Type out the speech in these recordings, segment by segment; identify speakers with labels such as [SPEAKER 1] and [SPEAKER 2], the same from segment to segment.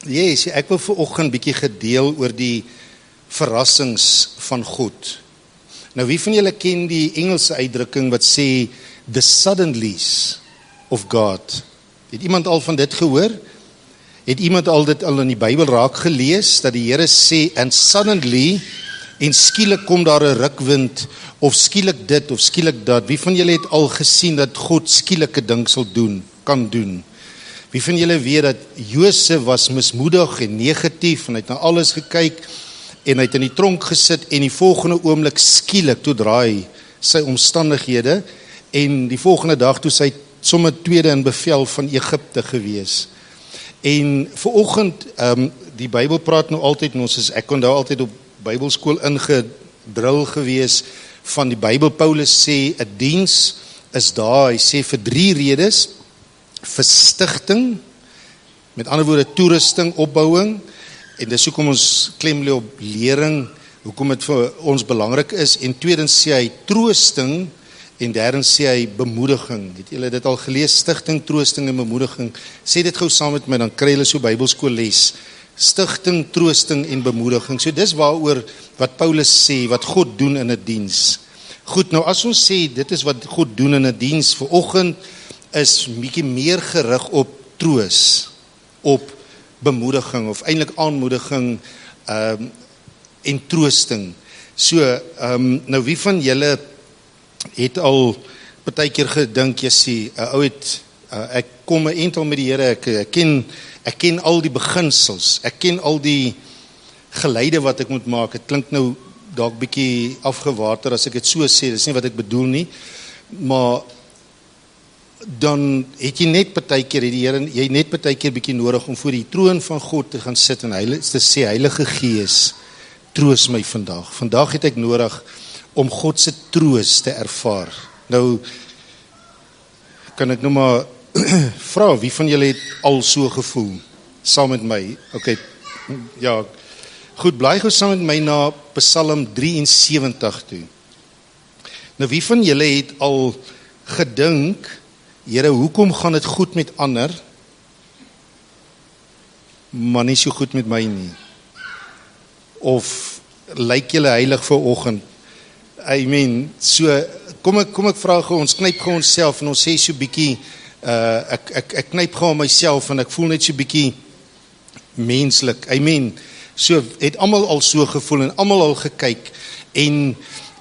[SPEAKER 1] Yes, ek wil vanoggend bietjie gedeel oor die verrassings van God. Nou wie van julle ken die Engelse uitdrukking wat sê the suddenlies of God? Het iemand al van dit gehoor? Het iemand al dit al in die Bybel raak gelees dat die Here sê and suddenly en skielik kom daar 'n rukwind of skielik dit of skielik dat? Wie van julle het al gesien dat God skielike ding sal doen, kan doen? Wie van julle weet dat Josef was mismoedig en negatief en hy het na alles gekyk en hy het in die tronk gesit en die volgende oomblik skielik toe draai sy omstandighede en die volgende dag toe sy sommer tweede in bevel van Egipte gewees. En vanoggend die Bybel praat nou altyd en ek kon daar altyd op Bybelskool ingedrul gewees van die Bybel. Paulus sê 'n diens is daar, hy sê vir 3 redes: vir stigting, met ander woorde toerusting, opbouing, en dis hoekom ons klem lê op lering, hoekom dit vir ons belangrik is, en tweedens sê hy troosting, en derdens sê hy bemoediging. Het julle dit al gelees? Stigting, troosting en bemoediging. Sê dit gou saam met my, dan kry julle so Bybelskool les. Stigting, troosting en bemoediging. So dis waaroor wat Paulus sê, wat God doen in 'n diens. Goed, nou as ons sê, dit is wat God doen in 'n diens, vanoggend is bietjie meer gerig op troos, op bemoediging, of eintlik aanmoediging en troosting. So, nou wie van julle het al partykeer gedink, jy sê, ek kom 'n eental met die Here, ek ken al die beginsels, ek ken al die geleide wat ek moet maak. Het klink nou dalk bietjie afgewater as ek dit so sê, dis nie wat ek bedoel nie, maar dan het jy net partykeer, jy net partykeer bietjie nodig om voor die troon van God te gaan sit en te sê, Heilige Gees, troos my vandag. Vandag het ek nodig om God se troos te ervaar. Nou kan ek nou maar vra, wie van julle het al so gevoel saam met my? Okay. Ja. Goed, blaai gou saam met my na Psalm 73 toe. Nou wie van julle het al gedink, Here, hoekom gaan dit goed met ander, maar nie so goed met my nie? Of lyk julle heilig vanoggend? So kom ek vra gou, ons knyp gou onsself en ons sê so bietjie, ek knyp gou aan myself en ek voel net so bietjie menslik. So het almal al so gevoel en almal al gekyk en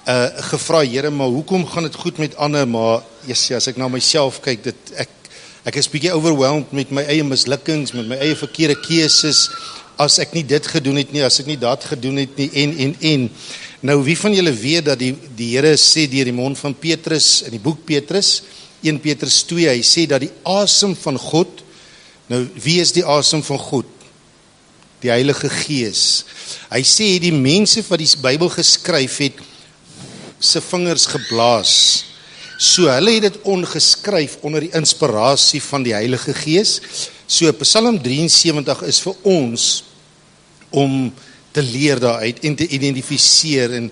[SPEAKER 1] gevra, Here, maar hoekom gaan dit goed met ander, maar as ek na myself kyk, ek is bietjie overwhelmed met my eie mislukkings, met my eie verkeerde keuses, as ek nie dit gedoen het nie, as ek nie dat gedoen het nie, en. Nou, wie van julle weet dat die Here sê deur die mond van Petrus, in die boek Petrus, 1 Petrus 2, hy sê dat die asem van God, nou wie is die asem van God? Die Heilige Gees. Hy sê die mense wat die Bybel geskryf het, se vingers geblaas. So hulle het dit ongeskryf onder die inspirasie van die Heilige Gees. So Psalm 73 is vir ons om te leer daaruit en te identifiseer. En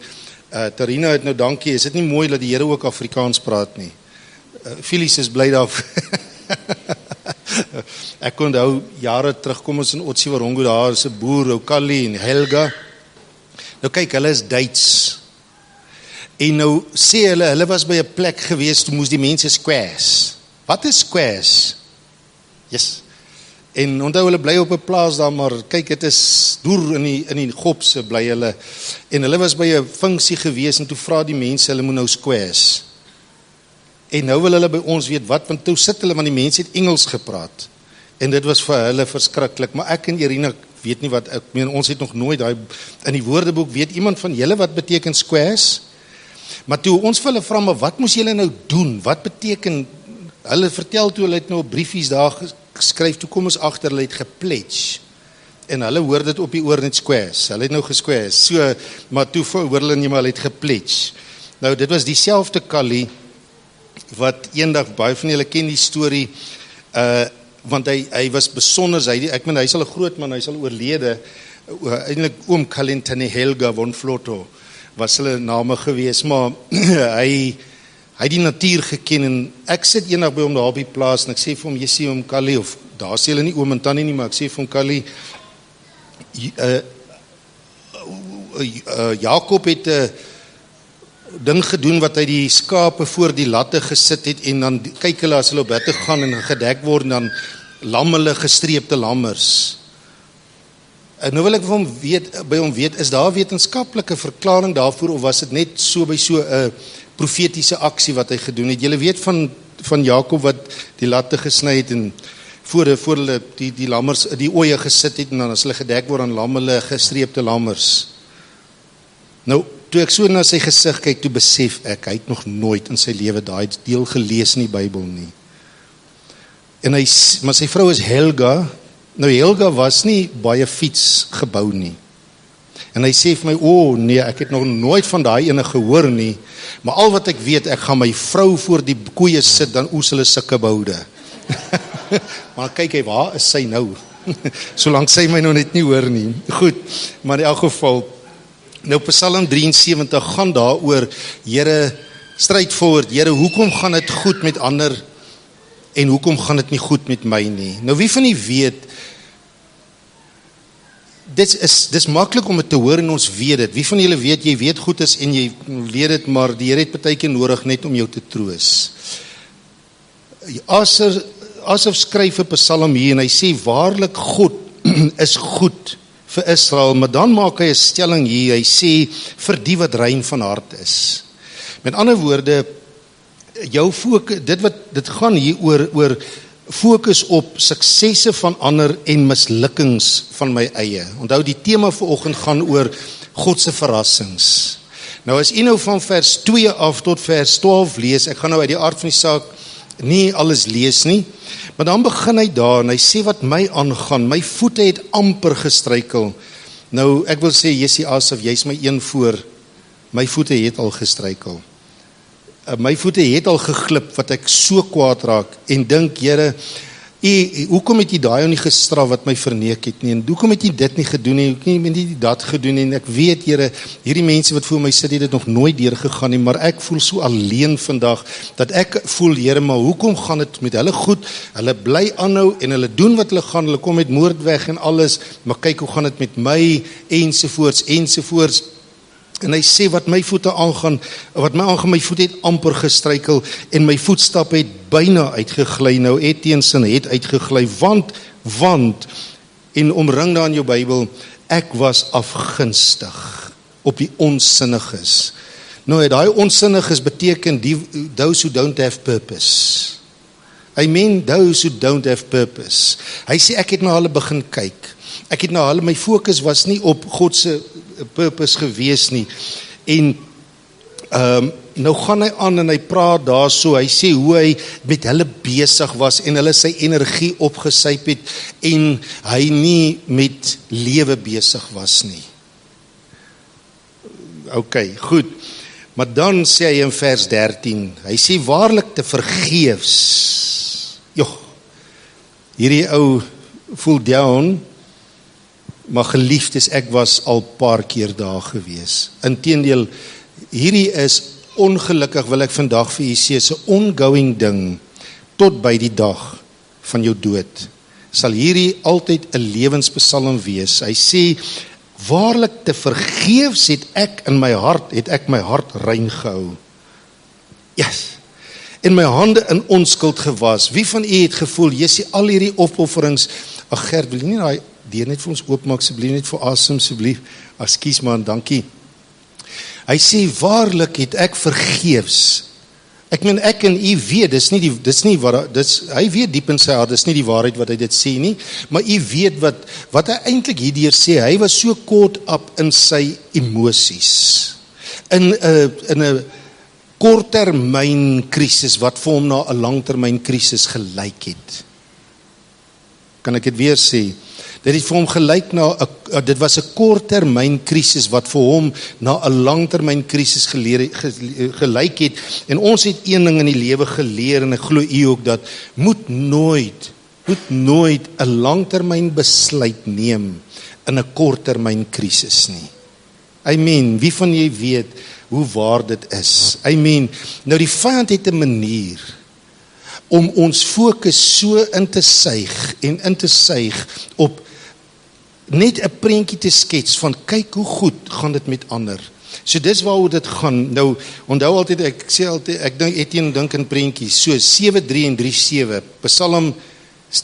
[SPEAKER 1] Tarina het nou dankie, is dit nie mooi dat die Here ook Afrikaans praat nie? Phyllis is bly daar. Ek onthou jare terug, kom ons in Otsiwarongo, daar is 'n boer, Okali en Helga. Nou kyk, hulle is Duits. En nou sê hulle was by 'n plek gewees, toe moes die mense squares. Wat is squares? Yes. En onthou hulle bly op 'n plaas daar, maar kyk, dit is deur in die gopse bly hulle. En hulle was by 'n funksie gewees en toe vra die mense, hulle moet nou squares. En nou wil hulle by ons weet wat, want toe sit hulle, want die mense het Engels gepraat. En dit was vir hulle verskriklik, maar ek en Irina weet nie wat, ons het nog nooit daai in die woordeboek, weet iemand van julle wat beteken squares? Maar toe ons vir hulle vra, maar wat moes julle nou doen? Wat beteken, hulle vertel toe, hulle het nou briefies daar geskryf, toe kom ons agter, hulle het gepledge. En hulle hoor dit op die oor net squares. Hulle het nou gesquares. So, maar toe hoor hulle nie, maar hulle het gepledge. Nou, dit was dieselfde Kali, wat eendag, baie van julle ken die storie, want hy was besonder, ek meen, hy is al 'n groot man, hy is al oorlede, eintlik oom Kalintani Helga von Flotto, was hulle name gewees, maar hy die natuur geken, en ek sit eendag by hom daar op die plaas, en ek sê vir hom, jy sê hom Kali, of daar sê hulle nie oom en tannie nie, maar ek sê vir hom, Kali, Jakob het 'n ding gedoen wat hy die skape voor die latte gesit het en dan kyk hulle as hulle op bed gaan en gedek word, dan lam hulle gestreepte lammers. En nou wil ek by hom weet, is daar 'n wetenskaplike verklaring daarvoor of was dit net so by so 'n profetiese aksie wat hy gedoen het? Julle weet van Jakob wat die latte gesny het en voor hulle die lammers, die ooe gesit het en dan as hulle gedek word, dan lam hulle gestreepte lammers. Nou, toe ek so na sy gesig kyk, toe besef ek, hy het nog nooit in sy lewe daai deel gelees in die Bybel nie. Maar sy vrou is Helga. Nou Helga was nie baie fiets gebou nie. En hy sê vir my, nee, ek het nog nooit van daai ene gehoor nie, maar al wat ek weet, ek gaan my vrou voor die koeie sit, dan oes hulle sulke boude. Maar kyk hy, waar is sy nou? Solank sy my nou net nie hoor nie. Goed, maar in elk geval, nou Psalm 73 gaan daaroor, Here, strydvoort, Here, hoekom gaan dit goed met ander en hoekom gaan dit nie goed met my nie? Nou wie van u weet, dis maklik om dit te hoor en ons weet dit. Wie van julle weet, jy weet goed is en jy weet dit, maar die Here het partykeer nodig net om jou te troos. Asaf skryf 'n Psalm hier en hy sê, waarlik God is goed vir Israel, maar dan maak hy 'n stelling hier, hy sê, vir die wat rein van hart is. Met ander woorde, jou fokus, dit gaan hier oor fokus op suksesse van ander en mislukkings van my eie. Onthou, die tema vanoggend gaan oor God se verrassings. Nou as u nou van vers 2 af tot vers 12 lees, ek gaan nou uit die aard van die saak nie alles lees nie, maar dan begin hy daar en hy sê wat my aangaan, my voete het amper gestruikel. Nou ek wil sê, Jessie Asaf, jy's my een voor, my voete het al gestruikel. My voete het al geglip wat ek so kwaad raak en dink, Here, hoekom het jy daai nie gestraf wat my verneek het nie, en hoekom het jy dit nie gedoen nie, hoekom het jy dat gedoen nie, en ek weet, Here, hierdie mense wat voor my sit, het dit nog nooit deurgegaan nie, maar ek voel so alleen vandag, dat ek voel, Here, maar hoekom gaan dit met hulle goed, hulle bly aanhou, en hulle doen wat hulle gaan, hulle kom met moord weg en alles, maar kyk hoe gaan dit met my, ensovoorts, en hy sê wat my voete aangaan, my voet het amper gestruikel en my voetstap het byna uitgegly, nou het uitgegly, want, en omring daar in jou Bybel, ek was afgunstig op die onsinniges. Nou, daai onsinniges beteken those who don't have purpose. I mean those who don't have purpose. Hy sê ek het na hulle begin kyk. Ek het na hulle, my fokus was nie op God se purpose gewees nie. En nou gaan hy aan en hy praat daar so, hy sê hoe hy met hulle besig was en hulle sy energie opgesuip het en hy nie met lewe besig was nie. Ok, goed. Maar dan sê hy in vers 13, hy sê waarlik te vergeefs. Hierdie ou voel down, maar geliefdes, ek was al paar keer daar gewees. Inteendeel, hierdie is ongelukkig, wil ek vandag vir u sê, is 'n ongoing ding, tot by die dag van jou dood. Sal hierdie altyd 'n lewenspsalm wees. Hy sê, waarlik te vergeefs het ek my hart rein gehou. Yes. En my hande in onskuld gewas. Wie van u het gevoel, jy sê al hierdie opofferings, ag Gert, wil jy nie daai deur net vir ons oopmaak, asseblief net vir asem, asseblief. Ekskuus man, dankie. Hy sê, waarlik het ek vergeefs. Ek meen, ek en u weet, hy weet diep in sy hart, dis nie die waarheid wat hy dit sê nie, maar u weet wat hy eintlik hierdeur sê, hy was so caught up in sy emosies, in 'n korttermyn krisis, wat vir hom na 'n langtermyn krisis gelyk het. Kan ek dit weer sê? Dit het vir hom gelyk dit was 'n korttermyn krisis wat vir hom na 'n langtermyn krisis gelyk het. En ons het een ding in die lewe geleer, en ek glo u ook, dat moet nooit 'n langtermyn besluit neem in 'n korttermyn krisis nie. Amen. Wie van julle weet hoe waar dit is? Amen. Nou die vyand het 'n manier om ons fokus so in te suig op net 'n prentjie te skets van kyk hoe goed gaan dit met ander. So dis waaroor dit gaan. Nou, onthou altyd, ek sê altyd, ek dink Etienne dink in prentjies, so 7:3 en 3:7, Psalm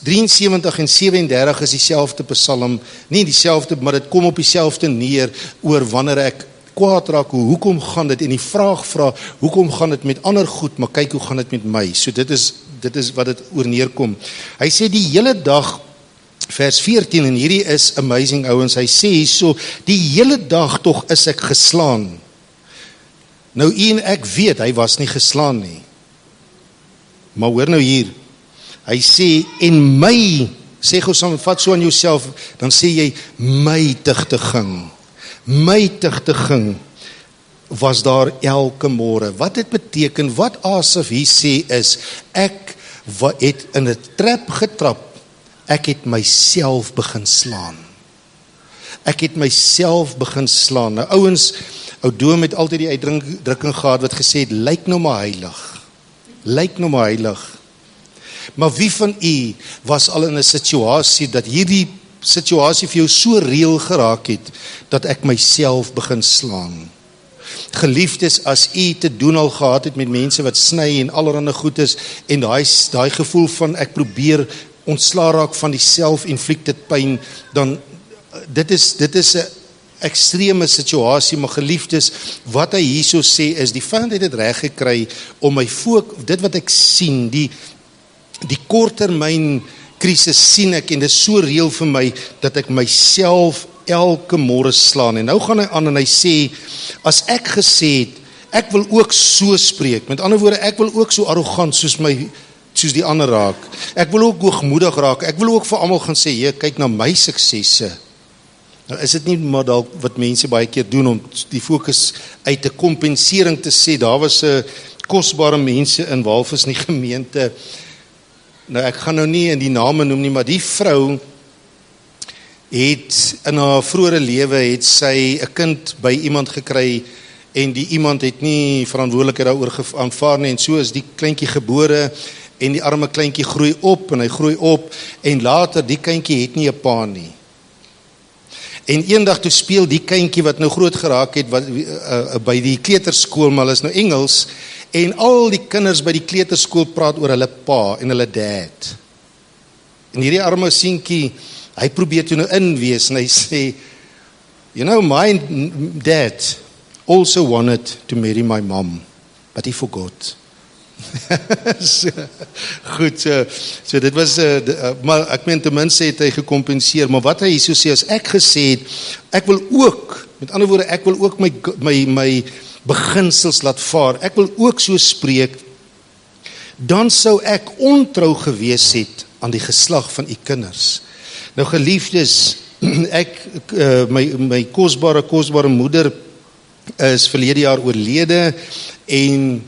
[SPEAKER 1] 73 en 37 is dieselfde Psalm, nie dieselfde, maar dit kom op dieselfde neer oor wanneer ek kwaad raak, hoekom gaan dit, en die vraag vra, hoekom gaan dit met ander goed, maar kyk hoe gaan dit met my. So dit is wat dit oor neerkom. Hy sê die hele dag, vers 14, en hierdie is amazing ouens, hy sê so, die hele dag tog is ek geslaan. Nou en ek weet, hy was nie geslaan nie. Maar hoor nou hier, hy sê, en my, sê gou saam, vat so aan jouself, dan sê jy, my tigtiging, was daar elke môre. Wat dit beteken, wat Asaf hier sê is, ek het in 'n trap getrap, ek het myself begin slaan. Nou ouens, ou Doom het altyd die uitdrukking gehad wat gesê het, lyk nou maar heilig. Maar wie van u was al in 'n situasie dat hierdie situasie vir jou so reël geraak het dat ek myself begin slaan? Geliefdes, as u te doen al gehad het met mense wat sny en allerhande goed is, en daai gevoel van ek probeer ontslaa raak van die self-inflicted pyn, dan dit is 'n ekstreme situasie, maar geliefdes, wat hy hierso sê is, die vyand het dit reg gekry om my dit wat ek sien, die korttermyn krisis sien ek, en dit is so reël vir my, dat ek myself elke môre slaan. En nou gaan hy aan en hy sê, as ek gesê het, ek wil ook so spreek, met ander woorde, ek wil ook so arrogant soos die ander raak, ek wil ook hoogmoedig raak, ek wil ook vir almal gaan sê, kyk na my suksesse. Nou is dit nie maar dalk wat mense baie keer doen, om die fokus uit 'n kompensering te sê, daar was 'n kosbare mense in Walvis in die gemeente. Nou ek gaan nou nie in die name noem nie, maar die vrou het in haar vroeëre lewe het sy 'n kind by iemand gekry, en die iemand het nie verantwoordelikheid daaroor aanvaar nie, en so is die kleintjie gebore, en die arme kleintjie groei op, en hy groei op, en later die kindjie het nie 'n pa nie. En eendag toe speel die kindjie wat nou groot geraak het, by die kleuterskool, maar hulle is nou Engels, en al die kinders by die kleuterskool praat oor hulle pa en hulle dad. En hierdie arme seentjie, hy probeer toe nou inwees, en hy sê, you know, my dad also wanted to marry my mom, but he forgot. Goed, so dit was, maar ek meen ten minste het hy gekompenseer, maar wat hy so sê, as ek gesê het, ek wil ook, met ander woorde, ek wil ook my beginsels laat vaar, ek wil ook so spreek, dan sou ek ontrou gewees het aan die geslag van u kinders. Nou geliefdes, my kosbare moeder is verlede jaar oorlede, en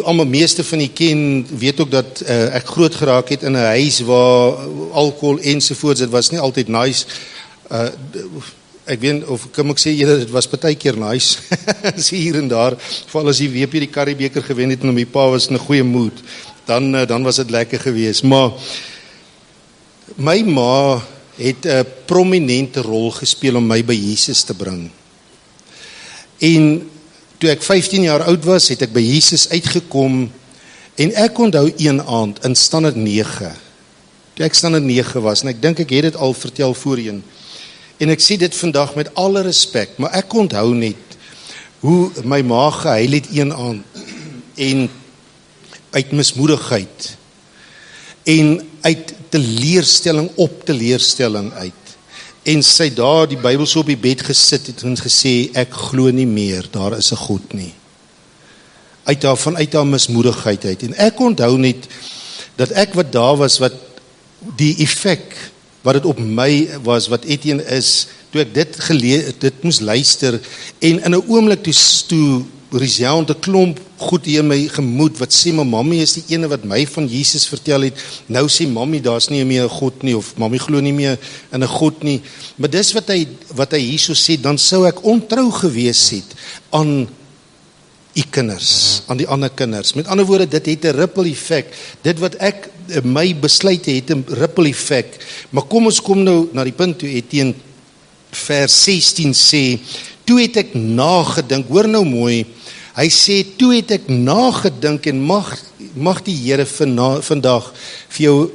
[SPEAKER 1] almal meeste van die ken, weet ook dat ek groot geraak het in 'n huis waar alkohol ensovoorts, dit was nie altyd nice, ek weet, of kan ek sê, dit was partykeer nice, so hier en daar, veral as die WP die Karriebeker gewen het, en my pa was in 'n goeie mood, dan was dit lekker geweest, maar my ma het 'n prominente rol gespeel om my by Jesus te bring, en toe ek 15 jaar oud was, het ek by Jesus uitgekom, en ek onthou een aand in standaard 9, toe ek standaard 9 was, en ek dink ek het dit al vertel voorheen, en ek sê dit vandag met alle respek, maar ek onthou net, hoe my ma gehuil het een aand, en uit mismoedigheid, en uit teleurstelling op teleurstelling uit, en sy daar die Bybel so op die bed gesit het en gesê, ek glo nie meer, daar is 'n God nie. Vanuit haar mismoedigheid uit. En ek onthou net, dat ek wat daar was, wat die effek, wat het op my was, wat Etienne is, toe ek dit moes luister, en in 'n oomblik toe resound 'n klomp goed in my gemoed, wat sê, my mammy is die ene wat my van Jesus vertel het, nou sê mammy, daar's nie meer 'n God nie, of mammy glo nie meer in 'n God nie, maar dis wat hy hierso sê, dan sou ek ontrou gewees het, aan die kinders, aan die ander kinders. Met ander woorde, dit het 'n ripple effek. Dit wat ek my besluit het 'n ripple effek. Maar kom ons kom nou na die punt toe, teen vers 16 sê, toe het ek nagedink, hoor nou mooi, hy sê, toe het ek nagedink en mag die Here vandag vir jou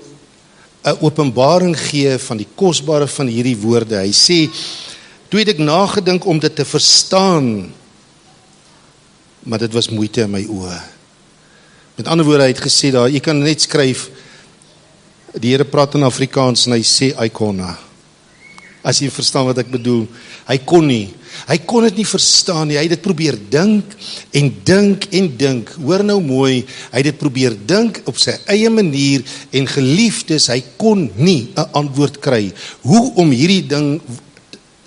[SPEAKER 1] 'n openbaring gee van die kosbare van hierdie woorde. Hy sê, toe het ek nagedink om dit te verstaan, maar dit was moeite in my oë. Met ander woorde, hy het gesê daar, jy kan net skryf, die Here praat in Afrikaans en hy sê, Icona. As jy verstaan wat ek bedoel, hy kon nie. Hy kon dit nie verstaan nie, hy het dit probeer dink en dink en dink. Hoor nou mooi, hy het dit probeer dink op sy eie manier en geliefdes, hy kon nie 'n antwoord kry. Hoe om hierdie ding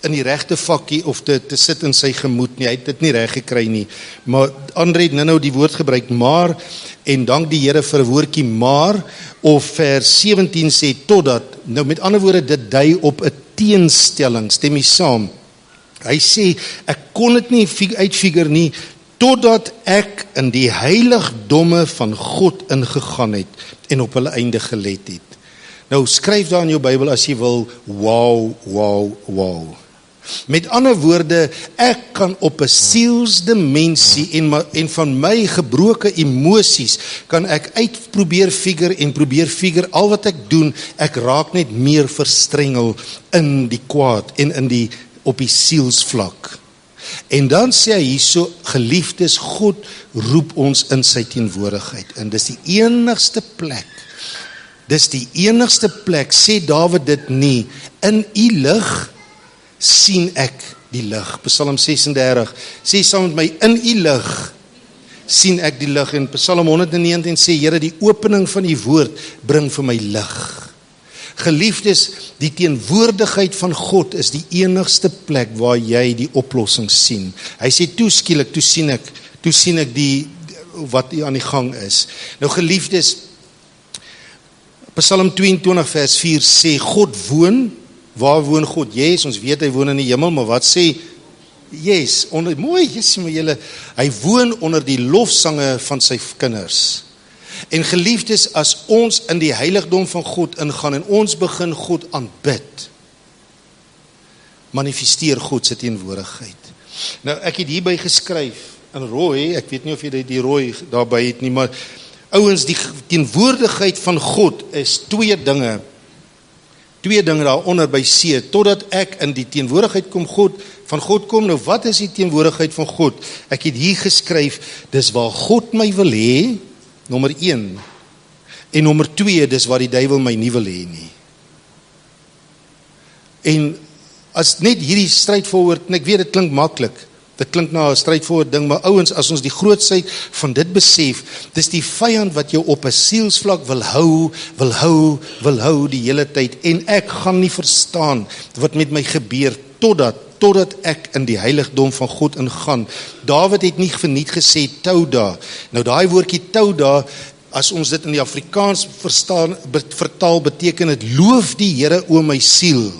[SPEAKER 1] in die regte vakkie of te sit in sy gemoed nie, hy het dit nie reg gekry nie. Maar Andre het nou die woord gebruik, maar, en dank die Here vir 'n woordjie maar, of vers 17 sê totdat, nou met ander woorde, dit dui op 'n teenstelling, stem jy saam? Hy sê, ek kon dit nie uitfigure nie, totdat ek in die heiligdomme van God ingegaan het, en op hulle einde gelet het. Nou, skryf daar in jou Bybel as jy wil, wow, wow, wow. Met ander woorde, ek kan op 'n sielsdimensie en van my gebroke emosies kan ek probeer figure, al wat ek doen, ek raak net meer verstrengel in die kwaad en op die sielsvlak. En dan sê hy hierso, geliefdes, God roep ons in sy teenwoordigheid. En dis die enigste plek, sê Dawid dit nie, in u lig sien ek die lig. Psalm 36, sê saam met my, in u lig sien ek die lig. En Psalm 119 sê, Here, die opening van die woord bring vir my lig. Geliefdes, die teenwoordigheid van God is die enigste plek waar jy die oplossing sien. Hy sê, toe skielik, toe sien ek die wat aan die gang is. Nou geliefdes, Psalm 22 vers 4 sê, God woon. Waar woon God? Yes, ons weet hy woon in die hemel, maar wat sê? Yes, mooi, yes, maar julle, hy woon onder die lofsange van sy kinders. En geliefdes, as ons in die heiligdom van God ingaan en ons begin God aanbid, manifesteer God se teenwoordigheid. Nou, ek het hierby geskryf, in rooi, ek weet nie of jy die rooi daarby het nie, maar ouens, die teenwoordigheid van God is twee dinge daaronder by C, totdat ek in die teenwoordigheid van God kom. Nou wat is die teenwoordigheid van God? Ek het hier geskryf, dis waar God my wil hê, nommer 1, en nommer 2, dis waar die duiwel my nie wil hê nie. En as net hierdie strydvoorwoord, en ek weet dit klink maklik, dit klink na 'n strydvoorwoord ding, maar ouens, as ons die grootsheid van dit besef, dis die vyand wat jou op 'n sielsvlak wil hou die hele tyd, en ek gaan nie verstaan wat met my gebeur, totdat ek in die heiligdom van God ingaan. Dawid het nie verniet gesê, Touda. Nou daai woordjie Touda, as ons dit in die Afrikaans vertaal, beteken dit, loof die Here o my siel.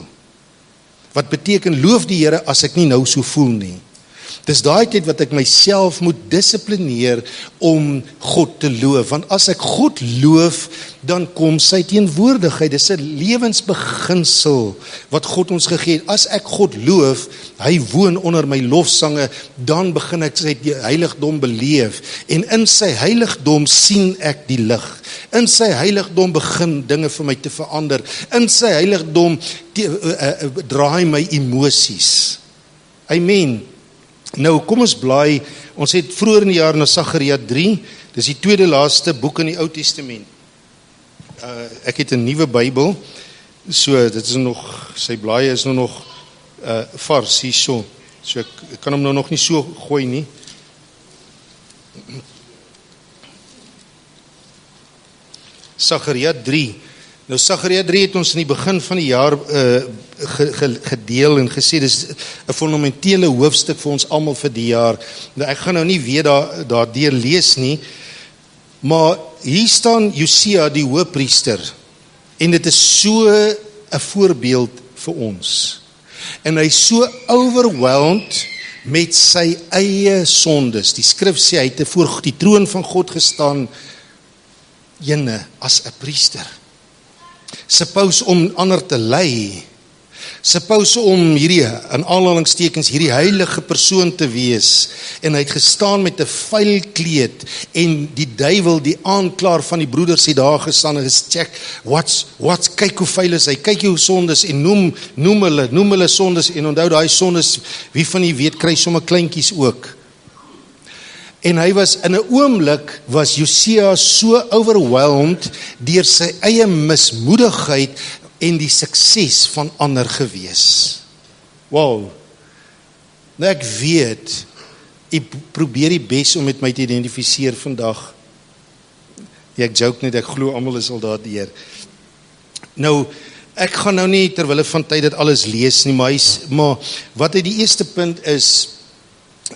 [SPEAKER 1] Wat beteken, loof die Here as ek nie nou so voel nie. Dis daai tyd wat ek myself moet dissiplineer om God te loof, want as ek God loof, dan kom sy teenwoordigheid. Dis 'n lewensbeginsel wat God ons gegee het. As ek God loof, hy woon onder my lofsange, dan begin ek sy heiligdom beleef, en in sy heiligdom sien ek die lig. In sy heiligdom begin dinge vir my te verander. In sy heiligdom draai my emosies. Amen. Nou, kom ons blaai, ons het vroeër in die jaar na Sagaria 3, dis die tweede laaste boek in die Ou Testament. Ek het 'n nuwe Bybel, so dit is nog, sy blaaie is nog vars hierso, so ek kan hom nou nog nie so gooi nie. Sagaria 3. Nou Sagaria 3 het ons in die begin van die jaar gedeel en gesê, dis 'n fundamentele hoofstuk vir ons almal vir die jaar. Nou ek gaan nou nie weer daardeur lees nie, maar hier staan Josia die hoëpriester, en dit is so 'n voorbeeld vir ons. En hy is so overwhelmed met sy eie sondes. Die skrif sê, hy het voor die troon van God gestaan, jene, as 'n priester. Suppose om ander te lei, suppose om hierdie, in aanhalingstekens, hierdie heilige persoon te wees, en hy het gestaan met 'n vuil kleed, en die duiwel, die aanklaer van die broeders, het daar gestaan en check, kyk hoe vuil is hy, kyk hoe sondes, en noem hulle sondes, en onthou daai sondes, wie van die weet, kry sommer kleintjies ook. En hy was, in 'n oomblik, was Josia so overwhelmed, deur sy eie mismoedigheid, en die sukses van ander gewees. Wow. Nou ek weet, ek probeer die bes om met my te identifiseer vandag. Ja, ek joke net, ek glo almal is al daardeur. Nou, ek gaan nou nie terwille van tyd dit alles lees nie, maar wat uit die eerste punt is,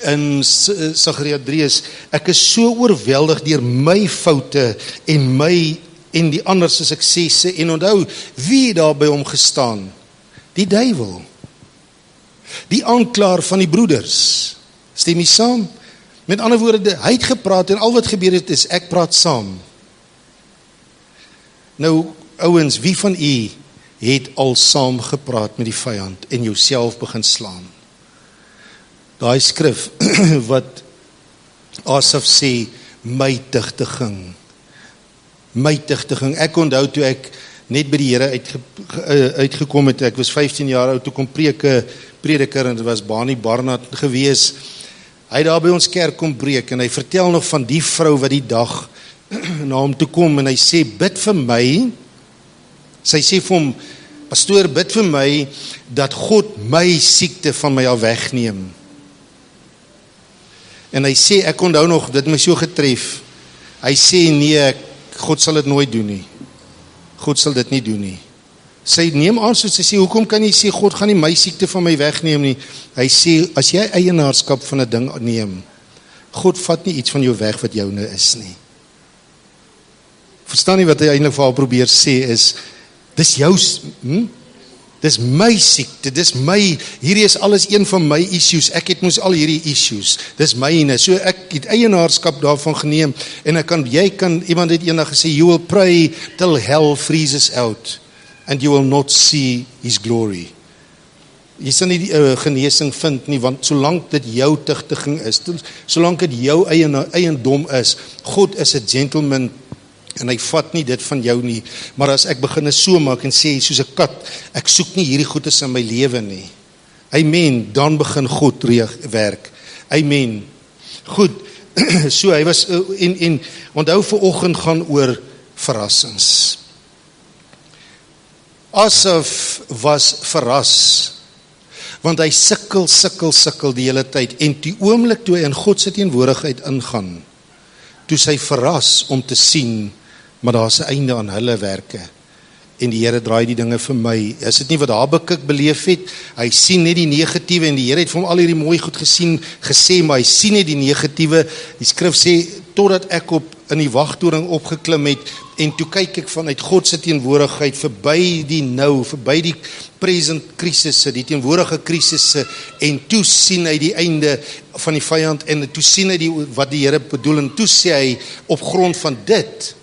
[SPEAKER 1] in Sagaria 3 is, ek is so oorweldig deur my foute en die ander se suksesse, en onthou, wie daar by hom gestaan? Die duiwel. Die aanklaer van die broeders. Stem jy saam? Met ander woorde, hy het gepraat, en al wat gebeur het is, ek praat saam. Nou, ouens, wie van u het al saam gepraat met die vyand, en jouself begin slaan? Daai skrif, wat Asaf sê, my tigtiging, ek onthou toe ek net by die Here uitgekom het, ek was 15 jaar oud, toe kom prediker, en dit was Bani Barnard gewees, hy daar by ons kerk kom preek, en hy vertel nog van die vrou wat die dag na hom toe kom, en hy sê, bid vir my, sy sê vir hom, pastoor, bid vir my, dat God my siekte van my al wegneem. En hy sê, ek onthou nog, dit my so getref, hy sê, nee, God sal dit nooit doen nie. God sal dit nie doen nie. Sy neem aan, so sy sê, hoekom kan jy sê, God gaan nie my siekte van my wegneem nie? Hy sê, as jy eienaarskap van 'n ding neem, God vat nie iets van jou weg wat joune is nie. Verstaan nie wat hy eintlik vir haar probeer sê is, dis jou, dis my siekte, dis my, hierdie is alles een van my issues, ek het mos al hierdie issues, dis myne, so ek het eienaarskap daarvan geneem, en iemand het eendag gesê, you will pray till hell freezes out, and you will not see his glory. Jy sal nie die genesing vind nie, want solank dit jou tigtiging is, solank dit jou eiendom is, God is 'n gentleman, en hy vat nie dit van jou nie, maar as ek begin so maak en sê, soos 'n kat, ek soek nie hierdie goedes in my lewe nie, amen, dan begin God werk, amen, goed, so hy was, en onthou vanoggend gaan oor verrassings. Asaf was verras, want hy sukkel die hele tyd, en die oomblik toe hy in God se teenwoordigheid ingaan, toe sy verras om te sien, maar daar is 'n einde aan hulle werke, en die Here draai die dinge vir my. Is dit nie wat Habakuk beleef het? Hy sien net die negatiewe, en die Here het vir hom al hierdie mooi goed gesê, maar hy sien net die negatiewe. Die skrif sê, totdat ek in die wagtoring opgeklim het, en toe kyk ek vanuit God se teenwoordigheid, verby die nou, verby die present krisisse, die teenwoordige krisisse, en toe sien hy die einde van die vyand, en toe sien hy wat die Here bedoel, en toe sê hy, op grond van dit,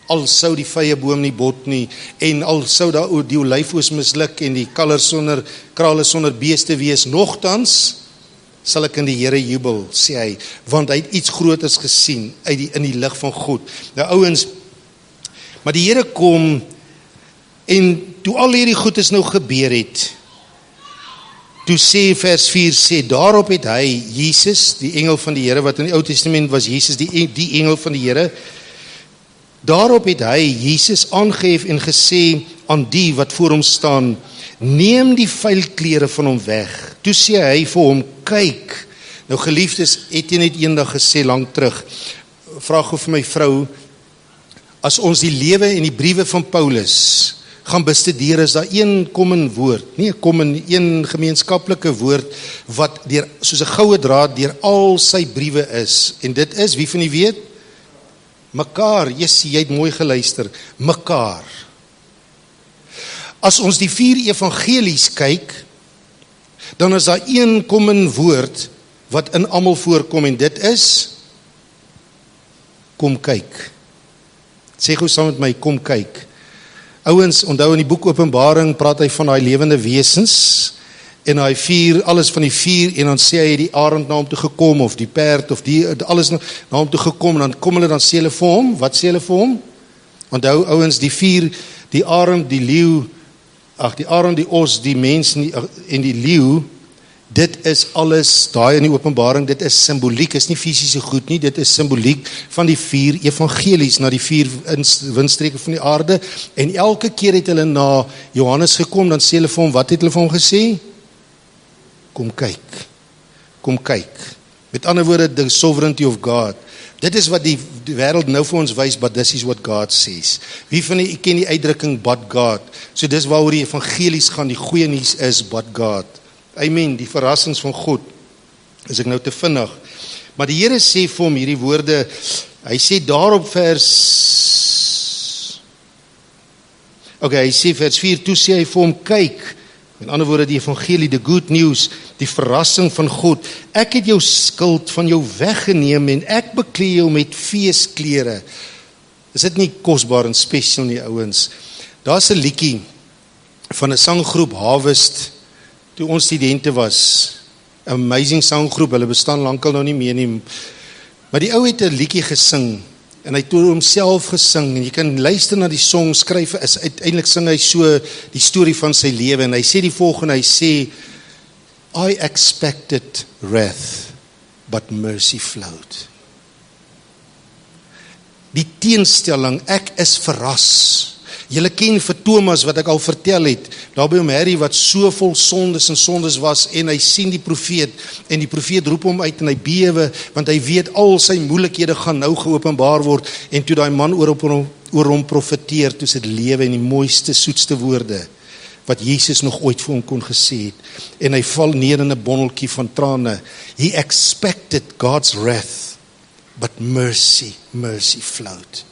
[SPEAKER 1] al sou die vye boom nie bot nie, en al sou daar die olyfoos misluk, en die krale sonder beeste wees, nogtans sal ek in die Here jubel, sê hy, want hy het iets groters gesien, in die lig van God. Nou ouens, maar die Here kom, en toe al hierdie goed is nou gebeur het, toe sê vers 4, sê, daarop het hy, Jesus, die engel van die Here, wat in die Ou Testament was Jesus, die engel van die Here, daarop het hy, Jesus, aangehef en gesê aan die wat voor hom staan, neem die vuil klere van hom weg. Toe sê hy vir hom, kyk, nou geliefdes, het jy net eendag gesê, lang terug, vraag vir my vrou, as ons die lewe en die briewe van Paulus gaan bestudeer, is daar een gemeenskaplike woord, wat soos 'n goue draad deur al sy briewe is, en dit is, wie van die weet? Mekaar, jy het mooi geluister, mekaar. As ons die 4 evangelies kyk, dan is daar een common woord wat in almal voorkom en dit is kom kyk. Sê gou saam met my, kom kyk. Ouens, onthou in die boek Openbaring praat hy van daai lewende wesens en hy vier, alles van die vier en dan sê hy die arend na hom toe gekom of die perd of die alles na hom toe gekom en dan kom hulle dan sê hulle vir hom, wat sê hulle vir hom? Onthou ouens, die vier, die arend, die leeu, die arend, die os, die mens en die leeu, dit is alles, daai in die Openbaring, dit is simboliek, is nie fisiese goed nie, dit is simboliek van die vier evangelies, na die vier windstreke van die aarde, en elke keer het hulle na Johannes gekom, dan sê hulle vir hom, wat het hulle vir hom gesê? Kom kyk, kom kyk. Met ander woorde, the sovereignty of God. Dit is wat die wêreld nou vir ons wys, but this is what God says. Wie van die ken die uitdrukking, but God? So dis waaroor die evangelies gaan, die goeie nuus is, but God. Amen, die verrassings van God, is ek nou te vinnig. Maar die Here sê vir hom hierdie woorde, hy sê daarop hy sê vers 4, toe sê hy vir hom, kyk, in ander woorde die evangelie, the good news, die verrassing van God, ek het jou skuld van jou weggeneem en ek beklee jou met feesklere. Is dit nie kosbaar en special nie, ouens? Daar's 'n liedjie van 'n sanggroep Harvest, toe ons studente was, amazing sanggroep, hulle bestaan lankal nou nie meer nie, maar die ou het 'n liedjie gesing, en hy het toe homself gesing, en jy kan luister na die song, skryf, uiteindelik sing hy so die storie van sy lewe, en hy sê die volgende, hy sê, I expected wrath, but mercy flowed. Die teenstelling, ek is verras. Julle ken vir Thomas wat ek al vertel het, daar by hom Harry wat so vol sondes was en hy sien die profeet en die profeet roep hom uit en hy bewe want hy weet al sy moeilikhede gaan nou geopenbaar word en toe daai man oor hom profeteer, toe sit lewe en die mooiste, soetste woorde wat Jesus nog ooit vir hom kon gesê het en hy val neer in 'n bonneltjie van trane. He expected God's wrath, but mercy flowed.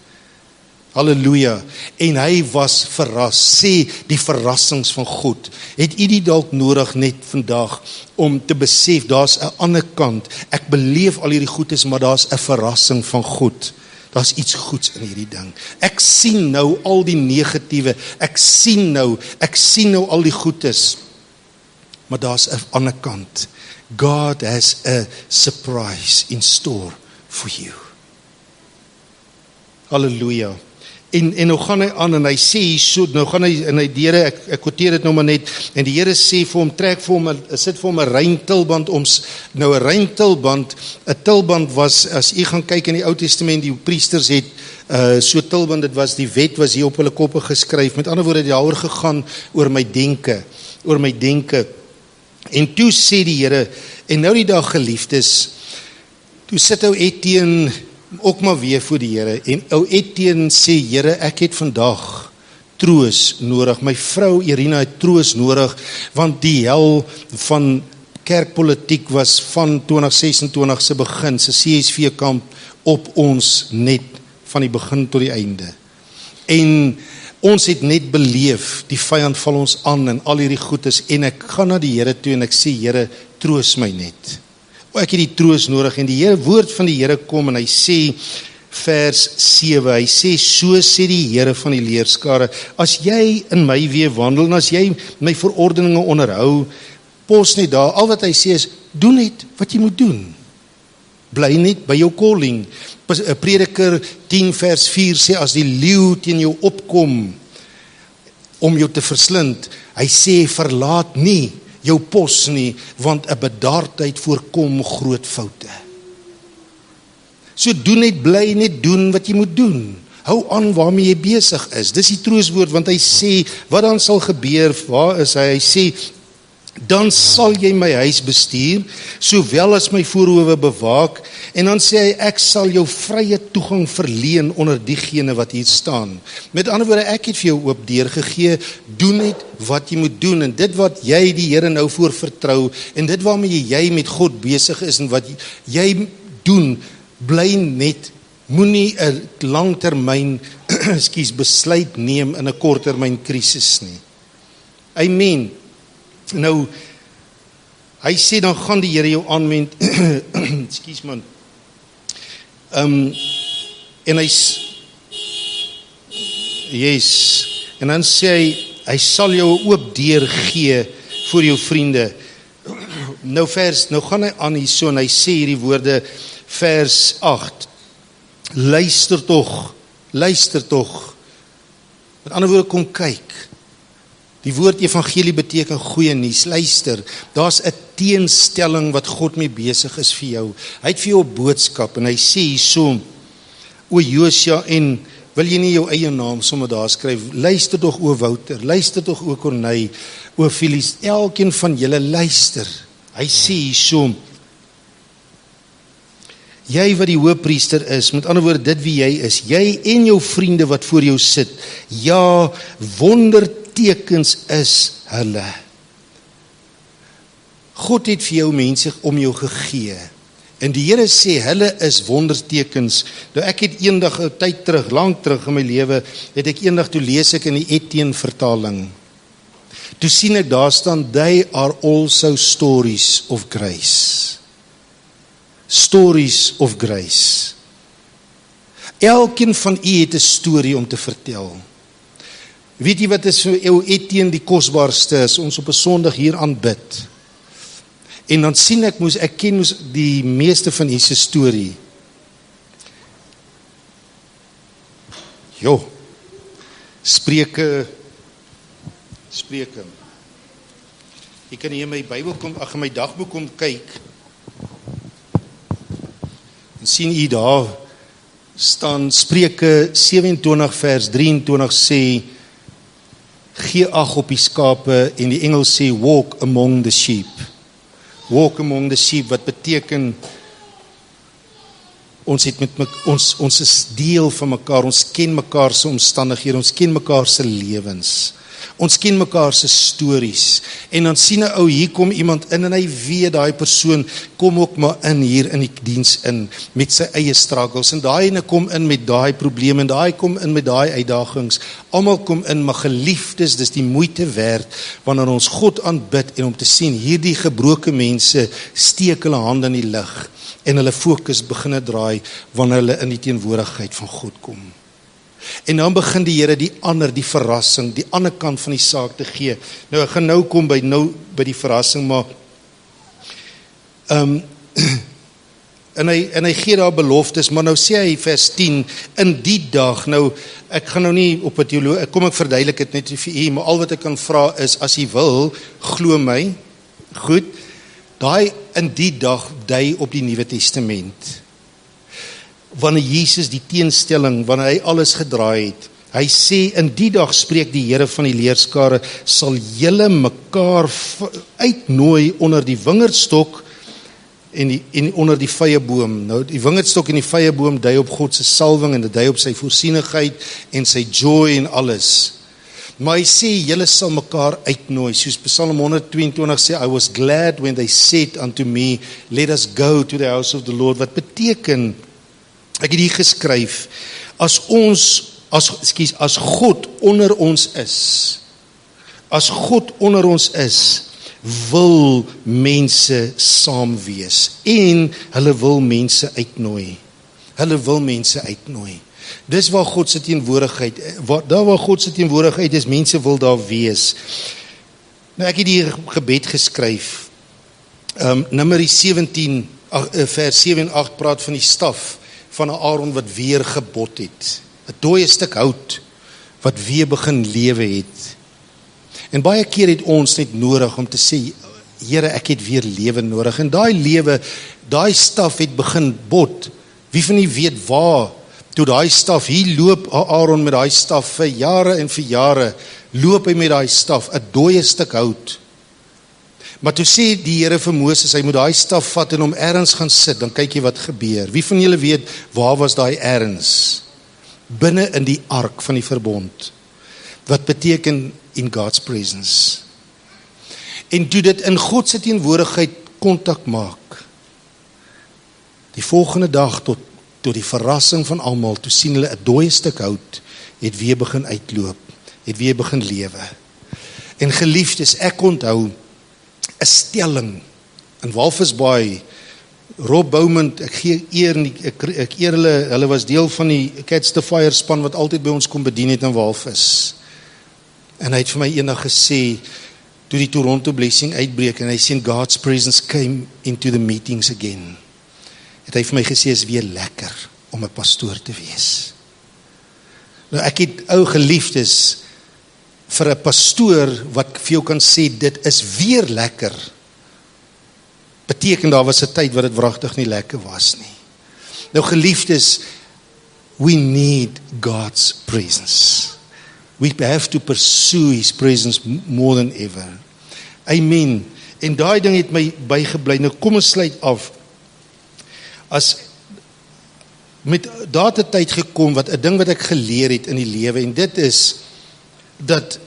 [SPEAKER 1] Halleluja, en hy was verras, sê die verrassings van God, het u die dalk nodig net vandag, om te besef, daar's 'n ander kant, ek beleef al hierdie goedes, maar daar's 'n verrassing van God, daar's iets goeds in hierdie ding, ek sien nou al die negatiewe, ek sien nou al die goedes, maar daar's 'n ander kant, God has a surprise in store for you. Halleluja. En nou gaan hy aan en hy sê so, nou gaan hy en hy Here, ek quoteer dit nou maar net, en die Here sê vir hom, trek vir hom, sit vir hom 'n rein tulband om, nou 'n rein tulband, 'n tulband was, as u gaan kyk in die Ou Testament, die priesters het so tulband, dit was, die wet was hier op hulle koppe geskryf, met ander woorde, het daaroor gegaan oor my denke, en toe sê die Here, en nou die dag geliefdes, toe sit ou Etienne ook maar weer voor die Here, en ou Etienne sê, Here, ek het vandag troos nodig, my vrou Irina het troos nodig, want die hel van kerkpolitiek was van 2026 se begin, se CSV kamp op ons net van die begin tot die einde, en ons het net beleef, die vyand val ons aan en al hierdie goedes, en ek gaan na die Here toe en ek sê, Here, troos my net. Ek het die troos nodig en die woord van die Here kom en hy sê, vers 7, hy sê, so sê die Here van die leerskare, as jy in my weë wandel en as jy my verordeninge onderhou, pos net daar, al wat hy sê is, doen net wat jy moet doen. Bly net by jou calling. Prediker 10 vers 4 sê, as die leeu teen jou opkom, om jou te verslind, hy sê, verlaat nie jou pos nie, want 'n bedaardheid voorkom groot foute. So doen net, bly net doen wat jy moet doen. Hou aan waarmee jy besig is. Dis die trooswoord, want hy sê, wat dan sal gebeur, waar is hy? Hy sê, dan sal jy my huis bestuur, sowel as my voorhoewe bewaak, en dan sê hy, ek sal jou vrye toegang verleen onder diegene wat hier staan. Met ander woorde, ek het vir jou oop deur gegee, doen net wat jy moet doen, en dit wat jy die Here nou voor vertrou, en dit waarmee jy met God besig is, en wat jy doen, bly net, moenie 'n langtermyn besluit neem in 'n korttermyn krisis nie. Amen. Nou, Hy sê dan gaan die Here jou aanwend. Ekskuus man. En en dan sê hy sal jou 'n oop deur gee vir jou vriende. Nou gaan hy aan hierso en hy sê hierdie woorde, vers 8. Luister tog. Met ander woorde, kom kyk. Die woord evangelie beteken goeie nuus. Luister, daar's 'n teenstelling wat God mee besig is vir jou. Hy het vir jou 'n boodskap en hy sê hierso, o Josia, en wil jy nie jou eie naam sommer daar skryf? Luister tog o Wouter, luister tog o Corneille, o Filies, elkeen van julle luister. Hy sê hierso, jy wat die hoëpriester is, met ander woorde dit wie jy is, jy en jou vriende wat voor jou sit, ja, wondertekens is hulle. God het vir jou mense om jou gegee, en die Here sê hulle is wondertekens. Nou ek het eendag 'n tyd terug, lank terug in my lewe, het ek eendag toe lees ek in die Etienne vertaling. Toe sien ek daar staan, they are also stories of grace. Stories of grace. Elkeen van u het 'n storie om te vertel. Weet jy wat is vir jou Etienne die kosbaarste is? Ons op 'n Sondag hier aanbid. En dan sien ek ken die meeste van hierdie storie. Spreuke. Ek kan hier in my Bybel in my dagboek kom kyk. En sien u daar staan Spreuke 27 vers 23 sê, gee ag op die skape, en die Engels sê walk among the sheep. Walk among the sheep, wat beteken ons is deel van mekaar, ons ken mekaar se omstandighede, ons ken mekaar se lewens. Ons ken mekaar se stories. En dan sien 'n ou, hier kom iemand in en hy weet daai persoon kom ook maar in hier in die diens in met sy eie struggles. En daai ene kom in met daai probleme en daai kom in met daai uitdagings. Almal kom in, maar geliefdes, dis die moeite werd wanneer ons God aanbid en om te sien hierdie gebroke mense steek hulle hande in die lug en hulle fokus begin draai wanneer hulle in die teenwoordigheid van God kom. En dan begin die Here die verrassing, die ander kant van die saak te gee. Nou, ek gaan nou kom by die verrassing, maar en hy gee daar beloftes, maar nou sê hy vers 10, in die dag, nou, ek gaan nou nie op 'n teologie, ek verduidelik dit net vir u, maar al wat ek kan vra is, as u wil, glo my, goed, daai in die dag dui op die Nuwe Testament. Wanneer Jesus die teenstelling, wanneer hy alles gedraai het, hy sê, in die dag spreek die Here van die leerskare, sal julle mekaar uitnooi onder die wingerdstok en onder die vyeboom. Nou, die wingerdstok en die vyeboom dui op God se salwing en dit dui op sy voorsienigheid en sy joy en alles. Maar hy sê, julle sal mekaar uitnooi, soos Psalm 122 sê, I was glad when they said unto me, let us go to the house of the Lord, wat beteken, ek het hier geskryf, as God onder ons is, wil mense saam wees, en hulle wil mense uitnooi. Dis waar God se teenwoordigheid, daar waar God se teenwoordigheid is, mense wil daar wees. Nou ek het hier gebed geskryf, Numeri 17, vers 7 en 8 praat van die staf, van 'n Aaron wat weer gebot het. 'n Dooie stuk hout, wat weer begin lewe het. En baie keer het ons net nodig om te sê, Here, ek het weer lewe nodig. En daai lewe, daai staf het begin bot. Wie van u weet waar, toe daai staf, hier loop Aaron met daai staf vir jare en vir jare, loop hy met daai staf, 'n dooie stuk hout. Maar toe sê die Here vir Moses, hy moet daai staf vat en hom ergens gaan sit, dan kyk jy wat gebeur. Wie van julle weet, waar was daai ergens? Binne in die ark van die verbond. Wat beteken in God's presence. En toe dit in God se teenwoordigheid kontak maak, die volgende dag tot die verrassing van almal, toe sien hulle 'n dooie stuk hout, het weer begin uitloop, het weer begin lewe. En geliefdes, ek onthou, 'n stelling, in Walvis Bay, Rob Bouwman, ek eer hulle was deel van die Catch the Fire span wat altyd by ons kom bedien het in Walvis. En hy het vir my eendag gesê, toe die Toronto blessing uitbreek, en hy sê, God's presence came into the meetings again. Het hy vir my gesê, is weer lekker om 'n pastoor te wees. Nou ek het ou geliefdes vir 'n pastoor wat vir jou kan sê, dit is weer lekker, beteken daar was 'n tyd wat dit wragtig nie lekker was nie. Nou geliefdes, we need God's presence. We have to pursue His presence more than ever. Amen. En daai ding het my bygebly. Nou kom ons sluit af. As met daardie tyd gekom, wat 'n ding wat ek geleer het in die lewe, en dit is, dat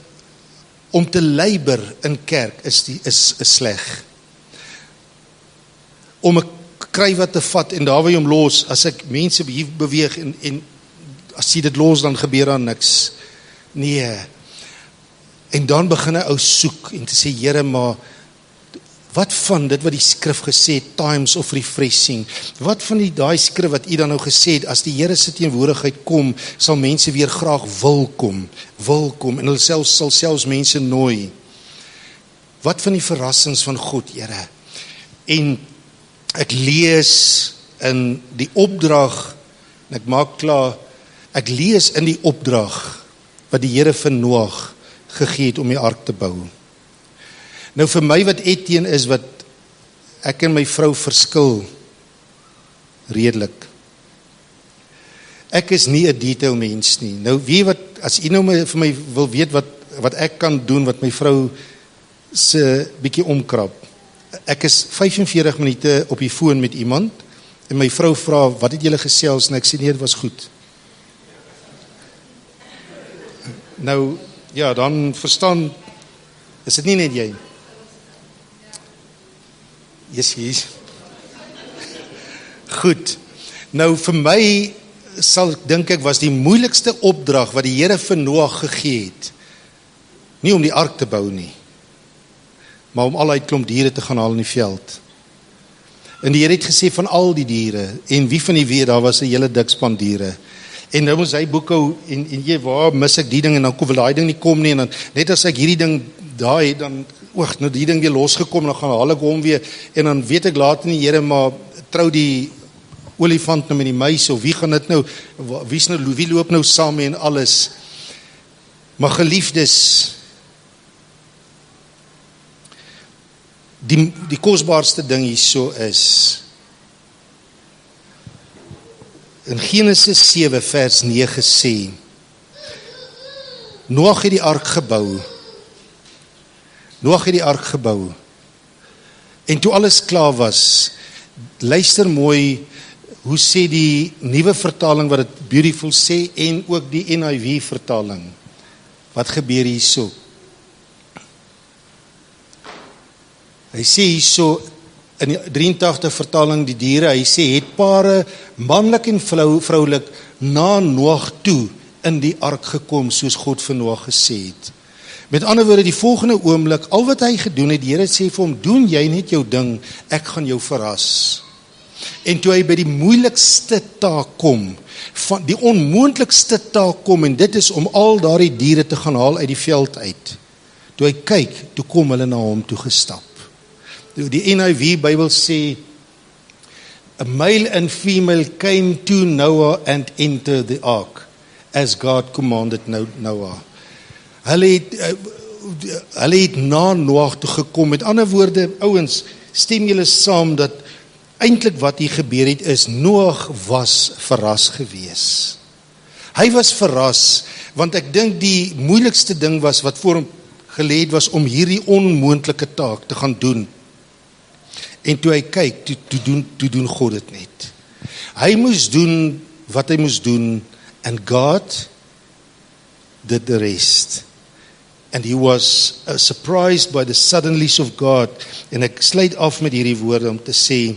[SPEAKER 1] om te labour in kerk is sleg. Om 'n kry wat te vat, en daar wil jy hom los, as ek mense hier beweeg, en as jy dit los, dan gebeur daar niks. Nee. En dan begin 'n ou soek, en te sê, Here, maar, wat van dit wat die skrif gesê het, times of refreshing, wat van daai skrif wat u dan nou gesê het, as die Here se teenwoordigheid kom, sal mense weer graag wil kom, en hulle sal selfs mense nooi. Wat van die verrassings van God, Here? En ek lees in die opdrag, en ek maak klaar, ek lees in die opdrag, wat die Here vir Noag gegee het om die ark te bou. Nou vir my wat Etienne is, wat ek en my vrou verskil redelik. Ek is nie 'n detail mens nie. Nou wie wat, as u nou vir my wil weet wat ek kan doen, wat my vrou se bietjie omkrap. Ek is 45 minute op die foon met iemand, en my vrou vra, wat het julle gesels, en ek sê, nee, dit was goed. Nou, ja, dan verstaan, is dit nie net jy? Yes. Goed. Nou vir my dink ek was die moeilikste opdrag wat die Here vir Noag gegee het. Nie om die ark te bou nie, maar om al die klomp diere te gaan haal in die veld. En die Here het gesê van al die diere, en wie van die weet, daar was 'n hele dik span diere. En nou moes hy boekhou, en jy, waar mis ek die ding, en dan wil daai ding nie kom nie, en dan, net as ek hierdie ding daai het, dan, nou die ding weer losgekom, dan gaan haal ek hom weer, en dan weet ek later nie, Here, maar trou die olifant nou met die muis, of wie gaan dit nou, wie loop nou saam en alles. Maar geliefdes, die kosbaarste ding hierso is, in Genesis 7 vers 9 sê, Noag het die ark gebou, en toe alles klaar was, luister mooi, hoe sê die nuwe vertaling wat dit beautiful sê, en ook die NIV vertaling, wat gebeur hierso? Hy sê hierso, in die 83 vertaling die diere, hy sê, het pare, manlik en vroulik, na Noag toe, in die ark gekom, soos God vir Noag gesê het. Met ander woorde, die volgende oomblik, al wat hy gedoen het, die Here sê vir hom, doen jy net jou ding, ek gaan jou verras. En toe hy by die moeilikste taak kom, die onmoontlikste taak kom, en dit is om al daardie diere te gaan haal uit die veld uit. Toe hy kyk, toe kom hulle na hom toe gestap. Die NIV Bybel sê, a male and female came to Noah and entered the ark, as God commanded Noah. Hulle het na Noag toe gekom. Met ander woorde, ouens, stem julle saam dat eintlik wat hier gebeur het is, Noag was verras gewees. Hy was verras, want ek dink die moeilikste ding was, wat voor hom gelê het, was om hierdie onmoontlike taak te gaan doen. En toe hy kyk, toe doen God dit net. Hy moes doen wat hy moes doen, and God did the rest. And he was surprised by the suddenlies of God. En ek sluit af met hierdie woorde om te sê,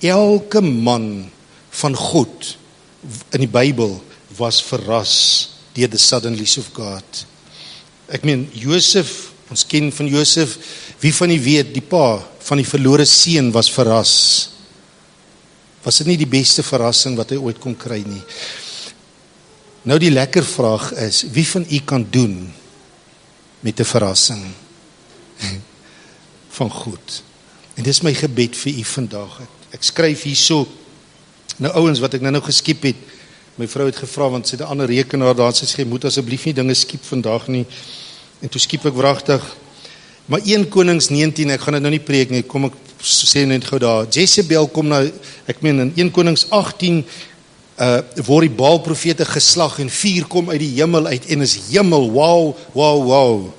[SPEAKER 1] elke man van God in die Bybel was verras deur the suddenlies of God. Ek meen, Josef Ons ken van Josef, wie van die weet, die pa van die verlore seun was verras. Was dit nie die beste verrassing wat hy ooit kon kry nie? Nou die lekker vraag is, wie van u kan doen met 'n verrassing van goed? En dis my gebed vir u vandag. Ek skryf hierso, nou ouens wat ek nou geskiep het, my vrou het gevra, want sy het 'n ander rekenaar daar, sy sê, jy moet asseblief nie dinge skiep vandag nie, en toe skiep ek wragtig, maar 1 Konings 19, ek gaan dit nou nie preek nie, kom ek sê net gou daar, Jezebel kom nou, ek meen in 1 Konings 18, word die Baal-profete geslag, en vuur kom uit die hemel uit, en is hemel, wow.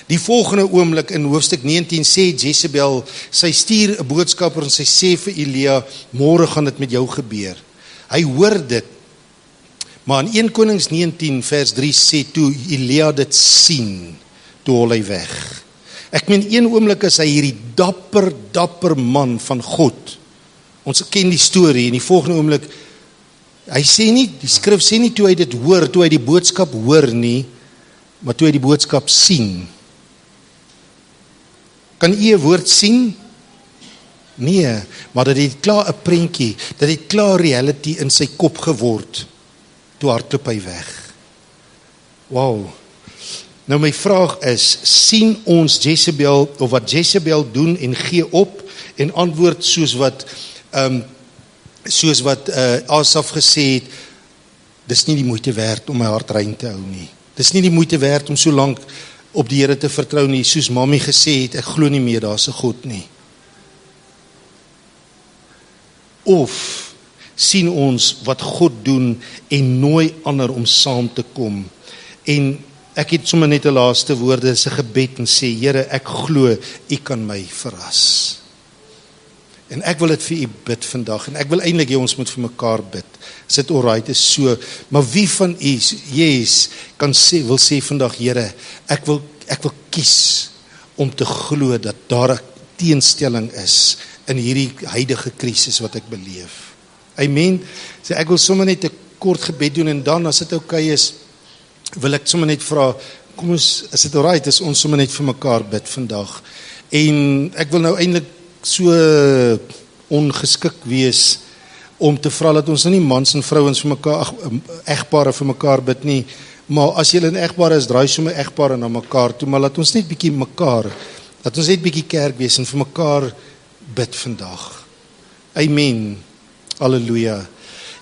[SPEAKER 1] Die volgende oomblik in hoofstuk 19 sê Jezebel, sy stuur 'n boodskapper en sy sê vir Elia, môre gaan dit met jou gebeur. Hy hoor dit, maar in 1 Konings 19 vers 3 sê toe Elia dit sien, toe hol hy weg. Ek meen, een oomblik is hy hierdie dapper man van God. Ons ken die storie, en die volgende oomblik, hy sê nie, die skrif sê nie toe hy dit hoor, toe hy die boodskap hoor nie, maar toe hy die boodskap sien. Kan u 'n woord sien? Nee, maar dat het klaar 'n prentjie, dat het klaar reality in sy kop geword, toe hardloop hy weg. Wow. Nou my vraag is, sien ons Jezebel, of wat Jezebel doen en gee op, en antwoord soos wat Asaf gesê het, dis nie die moeite werd om my hart rein te hou nie. Dis nie die moeite werd om so lank op die Here te vertrou nie, soos Mami gesê het, ek glo nie meer daar's 'n God nie. Of sien ons wat God doen en nooi ander om saam te kom. En ek het sommer net 'n laaste woorde, dis 'n gebed en sê, Here, ek glo u kan my verras. En ek wil dit vir u bid vandag, en ek wil eintlik hê ons moet vir mekaar bid. Is dit alright, is so, maar wie van u, yes, kan sê, wil sê vandag, Here, ek wil kies om te glo dat daar 'n teenstelling is in hierdie huidige krisis wat ek beleef. Amen. So ek wil sommer net 'n kort gebed doen, en dan as dit okay is, wil ek sommer net vra, kom ons, is dit alright, is ons sommer net vir mekaar bid vandag. En ek wil nou eintlik so ongeskik wees om te vra dat ons nie mans en vrouens vir mekaar, egpare vir mekaar bid nie, maar as julle in egpare is, draai sommer egpare na mekaar toe, maar laat ons net bietjie mekaar, laat ons net bietjie kerk wees en vir mekaar bid vandag. Amen. Halleluja.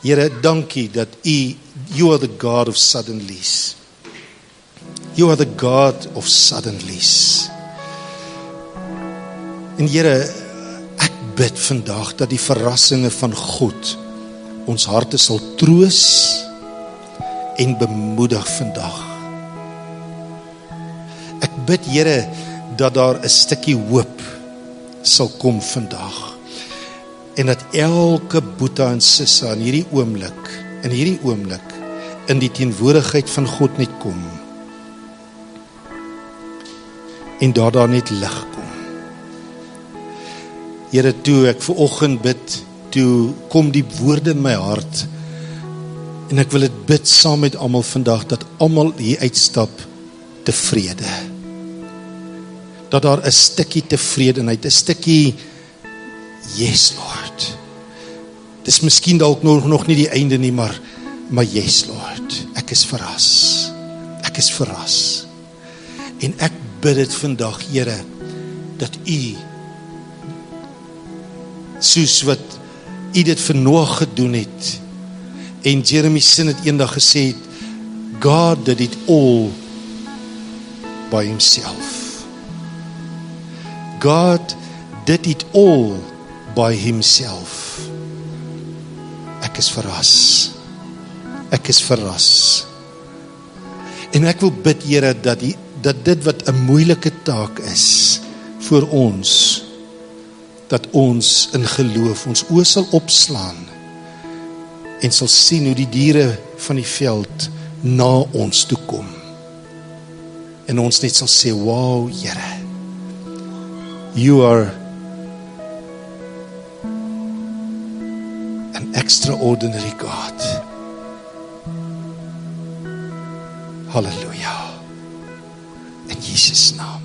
[SPEAKER 1] Here, dankie dat you are the God of suddenlies. You are the God of suddenlies. En Here, ek bid vandag dat die verrassinge van God ons harte sal troos en bemoedig vandag. Ek bid, Here, dat daar 'n stukkie hoop sal kom vandag. En dat elke boeta en sissa in hierdie oomblik, in die teenwoordigheid van God net kom. En daar net lig kom. Here, toe ek vanoggend bid, toe kom die woorde in my hart, en ek wil dit bid saam met almal vandag, dat almal hier uitstap tevrede. Dat daar 'n stukkie tevredenheid, 'n stukkie, yes Lord. Dis miskien dalk nog nie die einde nie, maar yes Lord, ek is verras. Ek is verras. En ek bid dit vandag, Here, dat u, soos wat u dit vir Noag gedoen het, en Jeremy Sin het eendag gesê, God did it all by himself. God did it all by himself. Ek is verras. Ek is verras. En ek wil bid, Here, dat dit wat 'n moeilike taak is vir ons, dat ons in geloof ons oë sal opslaan en sal sien hoe die diere van die veld na ons toe kom. En ons net sal sê, wow, Here, you are an extraordinary God. Halleluja. In Jesus' naam.